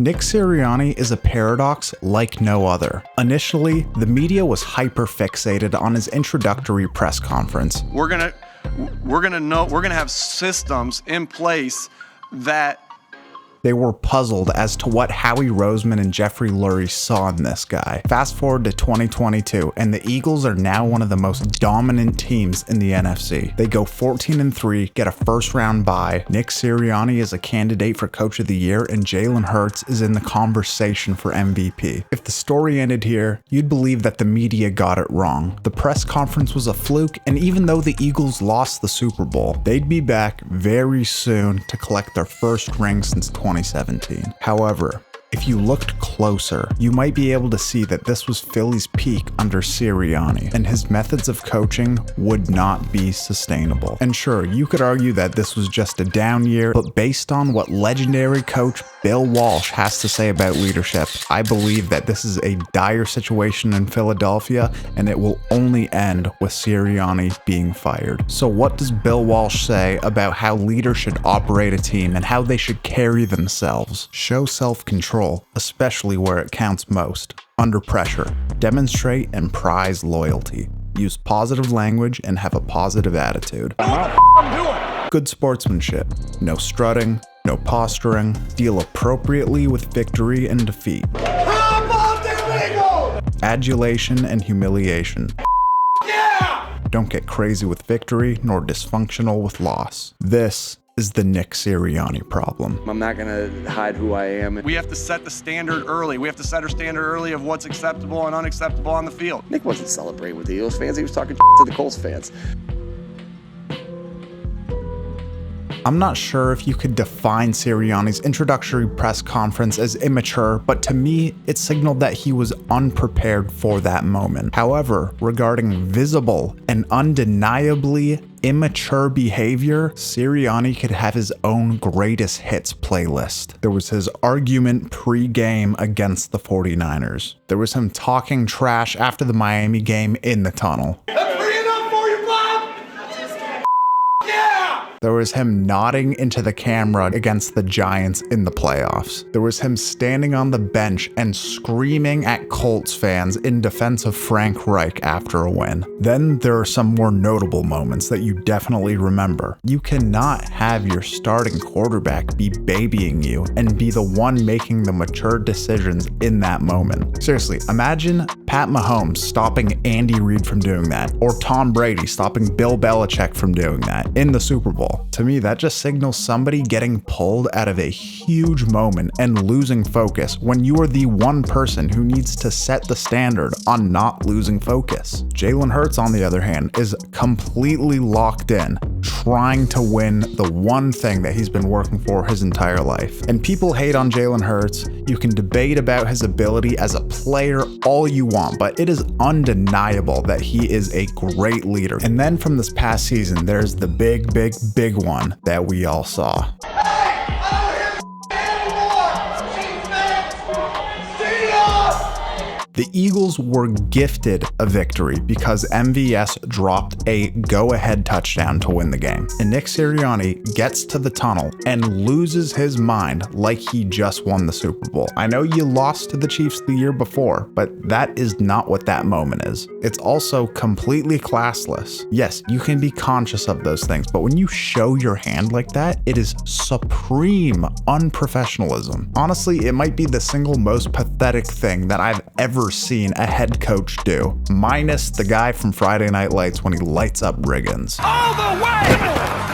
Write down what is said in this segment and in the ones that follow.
Nick Sirianni is a paradox like no other. Initially, the media was hyper-fixated on his introductory press conference. We're gonna have systems in place that They were puzzled as to what Howie Roseman and Jeffrey Lurie saw in this guy. Fast forward to 2022, and the Eagles are now one of the most dominant teams in the NFC. They go 14-3, get a first-round bye. Nick Sirianni is a candidate for Coach of the Year, and Jalen Hurts is in the conversation for MVP. If the story ended here, you'd believe that the media got it wrong. The press conference was a fluke, and even though the Eagles lost the Super Bowl, they'd be back very soon to collect their first ring since 2017. However, if you looked closer, you might be able to see that this was Philly's peak under Sirianni, and his methods of coaching would not be sustainable. And sure, you could argue that this was just a down year, but based on what legendary coach Bill Walsh has to say about leadership, I believe that this is a dire situation in Philadelphia, and it will only end with Sirianni being fired. So what does Bill Walsh say about how leaders should operate a team and how they should carry themselves? Show self-control, especially where it counts most. Under pressure, demonstrate and prize loyalty. Use positive language and have a positive attitude. Good sportsmanship. No strutting, no posturing. Deal appropriately with victory and defeat. Adulation and humiliation. Don't get crazy with victory, nor dysfunctional with loss. This is the Nick Sirianni problem. I'm not gonna hide who I am. we have to set the standard early. We have to set our standard early of what's acceptable and unacceptable on the field. Nick wasn't celebrating with the Eagles fans. He was talking to the Colts fans. I'm not sure if you could define Sirianni's introductory press conference as immature, but to me, it signaled that he was unprepared for that moment. However, regarding visible and undeniably immature behavior, Sirianni could have his own greatest hits playlist. There was his argument pre-game against the 49ers. There was him talking trash after the Miami game in the tunnel. There was him nodding into the camera against the Giants in the playoffs. There was him standing on the bench and screaming at Colts fans in defense of Frank Reich after a win. Then there are some more notable moments that you definitely remember. You cannot have your starting quarterback be babying you and be the one making the mature decisions in that moment. Seriously, imagine Pat Mahomes stopping Andy Reid from doing that, or Tom Brady stopping Bill Belichick from doing that in the Super Bowl. To me, that just signals somebody getting pulled out of a huge moment and losing focus when you are the one person who needs to set the standard on not losing focus. Jalen Hurts, on the other hand, is completely locked in, trying to win the one thing that he's been working for his entire life. And people hate on Jalen Hurts. You can debate about his ability as a player all you want, but it is undeniable that he is a great leader. And then from this past season, there's the big one that we all saw. The Eagles were gifted a victory because MVS dropped a go-ahead touchdown to win the game. And Nick Sirianni gets to the tunnel and loses his mind like he just won the Super Bowl. I know you lost to the Chiefs the year before, but that is not what that moment is. It's also completely classless. Yes, you can be conscious of those things, but when you show your hand like that, it is supreme unprofessionalism. Honestly, it might be the single most pathetic thing that I've ever seen a head coach do, minus the guy from Friday Night Lights when he lights up Riggins. All the way!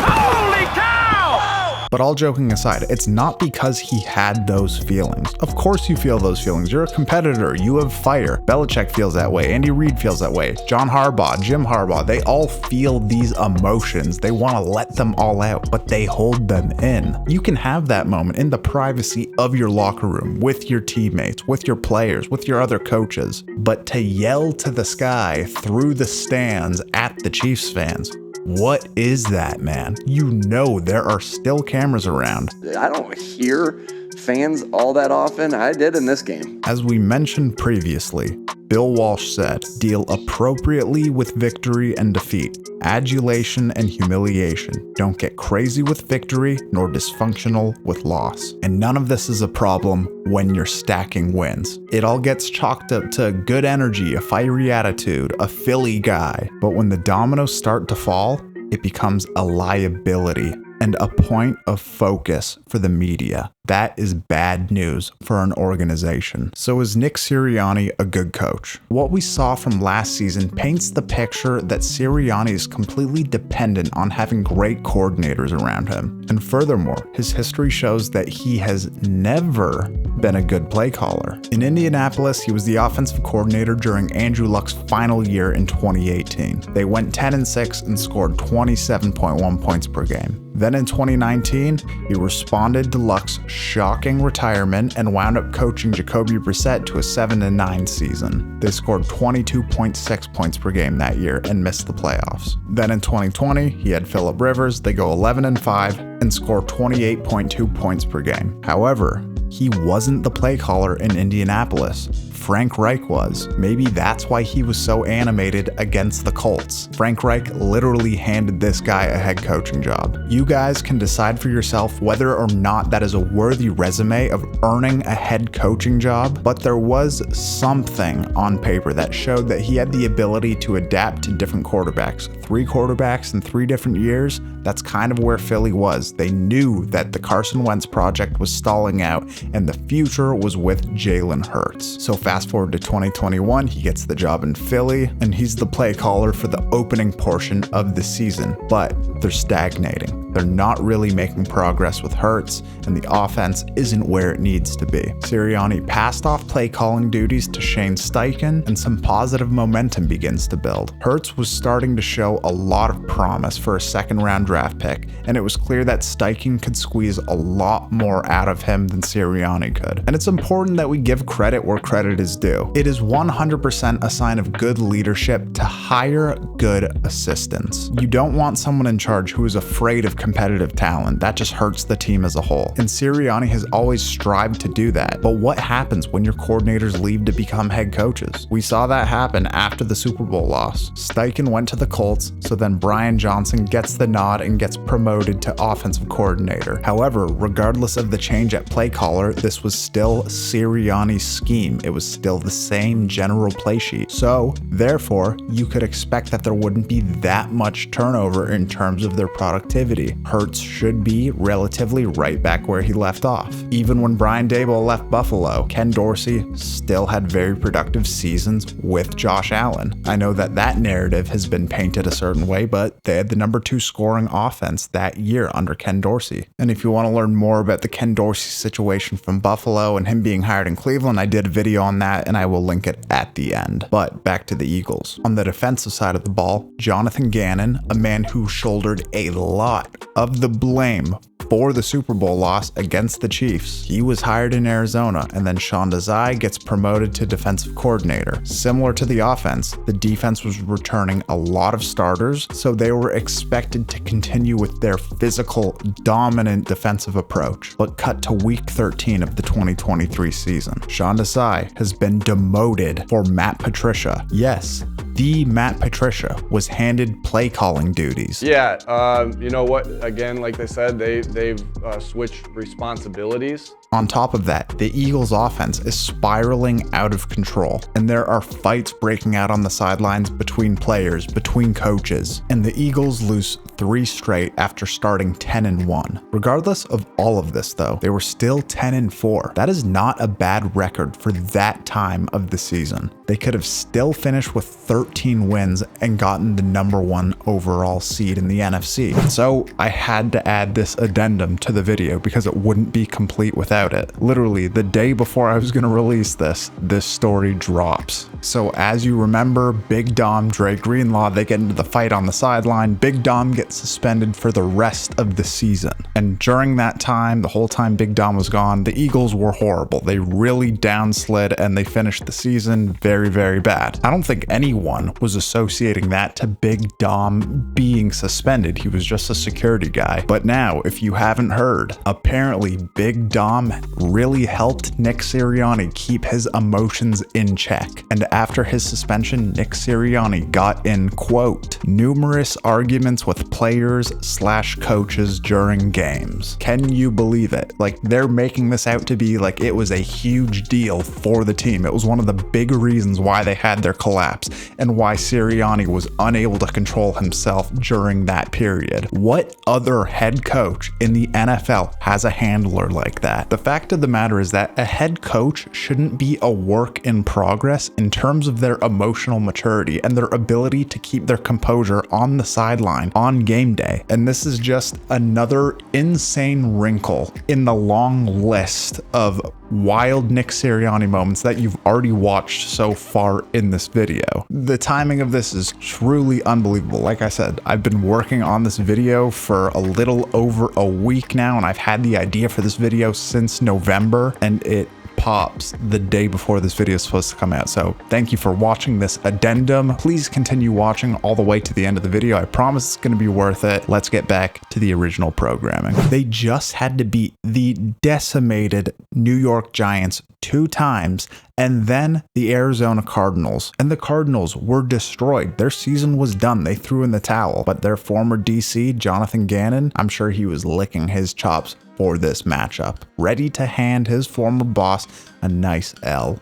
Holy cow! But all joking aside, it's not because he had those feelings. Of course you feel those feelings. You're a competitor. You have fire. Belichick feels that way. Andy Reid feels that way. John Harbaugh, Jim Harbaugh, they all feel these emotions. They want to let them all out, but they hold them in. You can have that moment in the privacy of your locker room, with your teammates, with your players, with your other coaches. But to yell to the sky through the stands at the Chiefs fans, what is that, man? You know there are still cameras around. I don't hear fans all that often. I did in this game. As we mentioned previously, Bill Walsh said, "Deal appropriately with victory and defeat, adulation and humiliation. Don't get crazy with victory nor dysfunctional with loss." And none of this is a problem when you're stacking wins. It all gets chalked up to good energy, a fiery attitude, a Philly guy. But when the dominoes start to fall, it becomes a liability and a point of focus for the media. That is bad news for an organization. So is Nick Sirianni a good coach? What we saw from last season paints the picture that Sirianni is completely dependent on having great coordinators around him. And furthermore, his history shows that he has never been a good play caller. In Indianapolis, he was the offensive coordinator during Andrew Luck's final year in 2018. They went 10-6 and scored 27.1 points per game. Then in 2019, he responded to Luck's shocking retirement and wound up coaching Jacoby Brissett to a 7-9 season. They scored 22.6 points per game that year and missed the playoffs. Then in 2020, he had Phillip Rivers. They go 11-5 and score 28.2 points per game. However, he wasn't the play caller in Indianapolis. Frank Reich was. Maybe that's why he was so animated against the Colts. Frank Reich literally handed this guy a head coaching job. You guys can decide for yourself whether or not that is a worthy resume of earning a head coaching job, but there was something on paper that showed that he had the ability to adapt to different quarterbacks. 3 quarterbacks in 3 different years, that's kind of where Philly was. They knew that the Carson Wentz project was stalling out and the future was with Jalen Hurts. So fast forward to 2021, he gets the job in Philly and he's the play caller for the opening portion of the season, but they're stagnating. They're not really making progress with Hurts, and the offense isn't where it needs to be. Sirianni passed off play calling duties to Shane Steichen, and some positive momentum begins to build. Hurts was starting to show a lot of promise for a second-round draft pick, and it was clear that Steichen could squeeze a lot more out of him than Sirianni could. And it's important that we give credit where credit is due. It is 100% a sign of good leadership to hire good assistants. You don't want someone in charge who is afraid of competitive talent. That just hurts the team as a whole. And Sirianni has always strived to do that. But what happens when your coordinators leave to become head coaches? We saw that happen after the Super Bowl loss. Steichen went to the Colts, so then Brian Johnson gets the nod and gets promoted to offensive coordinator. However, regardless of the change at play caller, this was still Sirianni's scheme. It was still the same general play sheet. So, therefore, you could expect that there wouldn't be that much turnover in terms of their productivity. Hurts should be relatively right back where he left off. Even when Brian Daboll left Buffalo, Ken Dorsey still had very productive seasons with Josh Allen. I know that that narrative has been painted a certain way, but they had the number 2 scoring offense that year under Ken Dorsey. And if you want to learn more about the Ken Dorsey situation from Buffalo and him being hired in Cleveland, I did a video on that and I will link it at the end. But back to the Eagles. On the defensive side of the ball, Jonathan Gannon, a man who shouldered a lot of the blame for the Super Bowl loss against the Chiefs. He was hired in Arizona, and then Sean Desai gets promoted to defensive coordinator. Similar to the offense, the defense was returning a lot of starters, so they were expected to continue with their physical, dominant defensive approach. But cut to week 13 of the 2023 season. Sean Desai has been demoted for Matt Patricia. Yes, the Matt Patricia was handed play calling duties. Yeah, you know what? Again, like they said, they've switched responsibilities. On top of that, the Eagles' offense is spiraling out of control, and there are fights breaking out on the sidelines between players, between coaches, and the Eagles lose 3 straight after starting 10-1. Regardless of all of this though, they were still 10-4. That is not a bad record for that time of the season. They could have still finished with 13 wins and gotten the number 1 overall seed in the NFC. So I had to add this addendum to the video because it wouldn't be complete without it. Literally, the day before I was going to release this story drops. So as you remember, Big Dom, Dre Greenlaw, they get into the fight on the sideline. Big Dom gets suspended for the rest of the season. And during that time, the whole time Big Dom was gone, the Eagles were horrible. They really downslid and they finished the season very, very bad. I don't think anyone was associating that to Big Dom being suspended. He was just a security guy. But now, if you haven't heard, apparently Big Dom really helped Nick Sirianni keep his emotions in check. And after his suspension, Nick Sirianni got in, quote, numerous arguments with players/coaches during games. Can you believe it? Like, they're making this out to be like it was a huge deal for the team. It was one of the big reasons why they had their collapse and why Sirianni was unable to control himself during that period. What other head coach in the NFL has a handler like that? The fact of the matter is that a head coach shouldn't be a work in progress in terms of their emotional maturity and their ability to keep their composure on the sideline on game day. And this is just another insane wrinkle in the long list of wild Nick Sirianni moments that you've already watched so far in this video. The timing of this is truly unbelievable. Like I said, I've been working on this video for a little over a week now, and I've had the idea for this video since November, and it pops the day before this video is supposed to come out. So thank you for watching this addendum. Please continue watching all the way to the end of the video. I promise it's going to be worth it. Let's get back to the original programming. They just had to beat the decimated New York Giants 2 times and then the Arizona Cardinals. And the Cardinals were destroyed. Their season was done. They threw in the towel. But their former DC, Jonathan Gannon, I'm sure he was licking his chops for this matchup, ready to hand his former boss a nice L.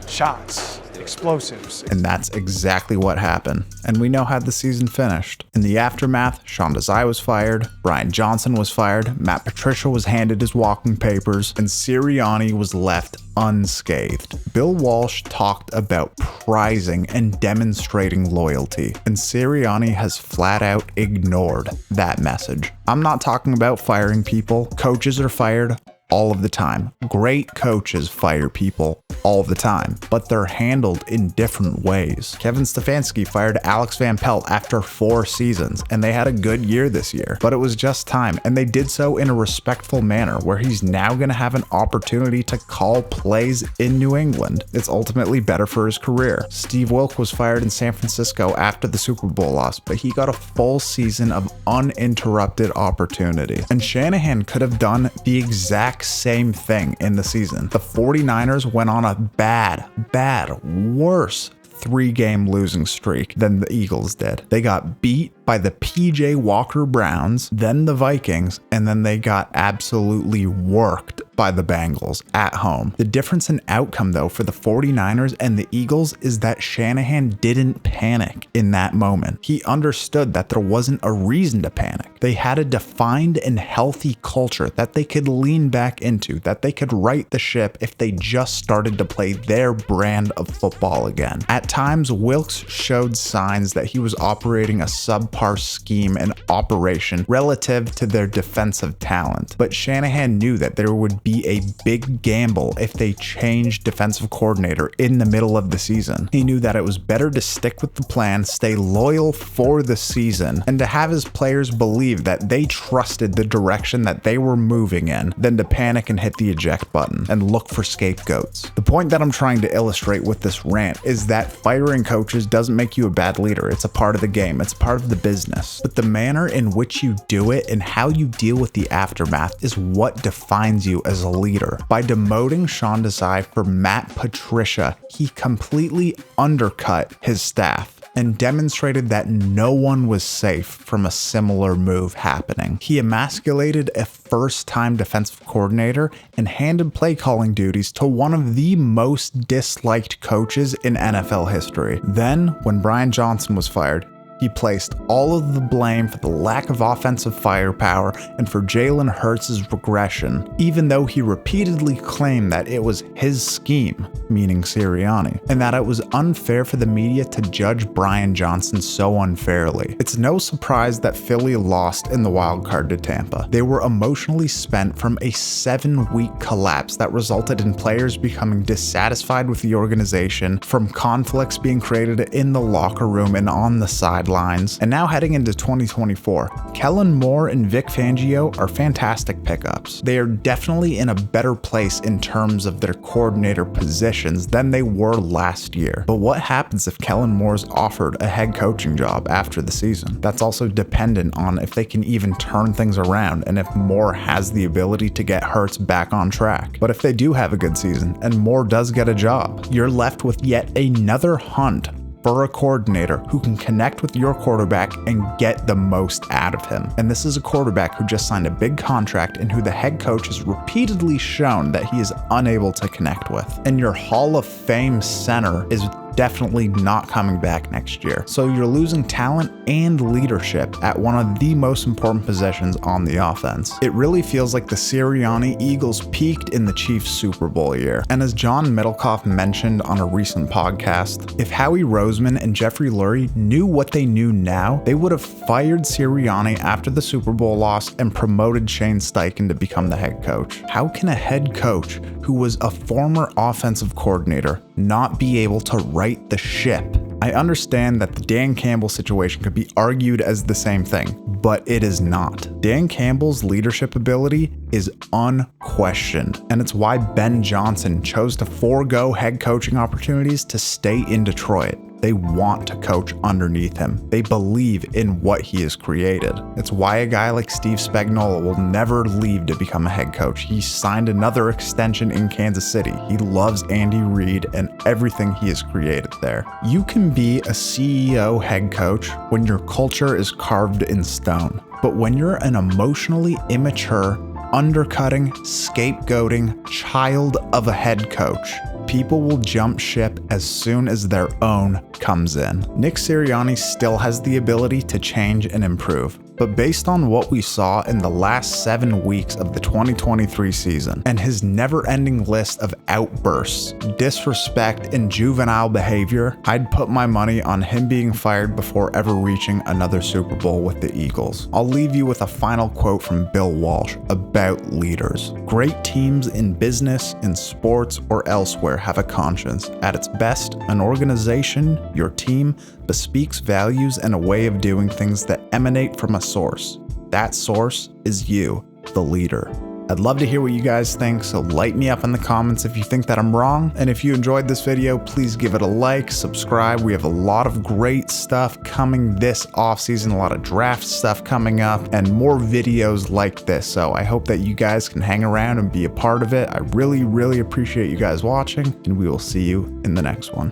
Shots, explosives. And that's exactly what happened. And we know how the season finished. In the aftermath, Sean Desai was fired, Brian Johnson was fired, Matt Patricia was handed his walking papers, and Sirianni was left unscathed. Bill Walsh talked about prizing and demonstrating loyalty, and Sirianni has flat out ignored that message. I'm not talking about firing people. Coaches are fired all of the time. Great coaches fire people all the time, but they're handled in different ways. Kevin Stefanski fired Alex Van Pelt after 4 seasons, and they had a good year this year, but it was just time, and they did so in a respectful manner where he's now going to have an opportunity to call plays in New England. It's ultimately better for his career. Steve Wilk was fired in San Francisco after the Super Bowl loss, but he got a full season of uninterrupted opportunity. And Shanahan could have done the exact same thing in the season. The 49ers went on a worse 3-game losing streak than the Eagles did. They got beat by the PJ Walker Browns, then the Vikings, and then they got absolutely worked by the Bengals at home. The difference in outcome, though, for the 49ers and the Eagles is that Shanahan didn't panic in that moment. He understood that there wasn't a reason to panic. They had a defined and healthy culture that they could lean back into, that they could right the ship if they just started to play their brand of football again. At times, Wilkes showed signs that he was operating a subpar scheme and operation relative to their defensive talent, but Shanahan knew that there would be a big gamble if they changed defensive coordinator in the middle of the season. He knew that it was better to stick with the plan, stay loyal for the season, and to have his players believe that they trusted the direction that they were moving in, than to panic and hit the eject button and look for scapegoats. The point that I'm trying to illustrate with this rant is that firing coaches doesn't make you a bad leader. It's a part of the game. It's a part of the business. But the manner in which you do it and how you deal with the aftermath is what defines you as a leader. By demoting Sean Desai for Matt Patricia, he completely undercut his staff and demonstrated that no one was safe from a similar move happening. He emasculated a first-time defensive coordinator and handed play calling duties to one of the most disliked coaches in NFL history. Then, when Brian Johnson was fired, he placed all of the blame for the lack of offensive firepower and for Jalen Hurts' regression, even though he repeatedly claimed that it was his scheme, meaning Sirianni, and that it was unfair for the media to judge Brian Johnson so unfairly. It's no surprise that Philly lost in the wild card to Tampa. They were emotionally spent from a 7-week collapse that resulted in players becoming dissatisfied with the organization, from conflicts being created in the locker room and on the sideline. sidelines, and now heading into 2024, Kellen Moore and Vic Fangio are fantastic pickups. They are definitely in a better place in terms of their coordinator positions than they were last year. But what happens if Kellen Moore's offered a head coaching job after the season? That's also dependent on if they can even turn things around and if Moore has the ability to get Hurts back on track. But if they do have a good season and Moore does get a job, you're left with yet another hunt for a coordinator who can connect with your quarterback and get the most out of him. And this is a quarterback who just signed a big contract and who the head coach has repeatedly shown that he is unable to connect with. And your Hall of Fame center is definitely not coming back next year. So you're losing talent and leadership at one of the most important positions on the offense. It really feels like the Sirianni Eagles peaked in the Chiefs Super Bowl year. And as John Middlecoff mentioned on a recent podcast, if Howie Roseman and Jeffrey Lurie knew what they knew now, they would have fired Sirianni after the Super Bowl loss and promoted Shane Steichen to become the head coach. How can a head coach who was a former offensive coordinator not be able to right the ship? I understand that the Dan Campbell situation could be argued as the same thing, but it is not. Dan Campbell's leadership ability is unquestioned, and it's why Ben Johnson chose to forego head coaching opportunities to stay in Detroit. They want to coach underneath him. They believe in what he has created. It's why a guy like Steve Spagnuolo will never leave to become a head coach. He signed another extension in Kansas City. He loves Andy Reid and everything he has created there. You can be a CEO head coach when your culture is carved in stone. But when you're an emotionally immature, undercutting, scapegoating child of a head coach, people will jump ship as soon as their own comes in. Nick Sirianni still has the ability to change and improve, but based on what we saw in the last 7 weeks of the 2023 season and his never-ending list of outbursts, disrespect, and juvenile behavior, I'd put my money on him being fired before ever reaching another Super Bowl with the Eagles. I'll leave you with a final quote from Bill Walsh about leaders. Great teams in business, in sports, or elsewhere have a conscience. At its best, an organization, your team, bespeaks values and a way of doing things that emanate from a source. That source is you, the leader. I'd love to hear what you guys think, so light me up in the comments if you think that I'm wrong. And if you enjoyed this video, please give it a like, subscribe. We have a lot of great stuff coming this offseason, a lot of draft stuff coming up, and more videos like this. So I hope that you guys can hang around and be a part of it. I really, really appreciate you guys watching, and we will see you in the next one.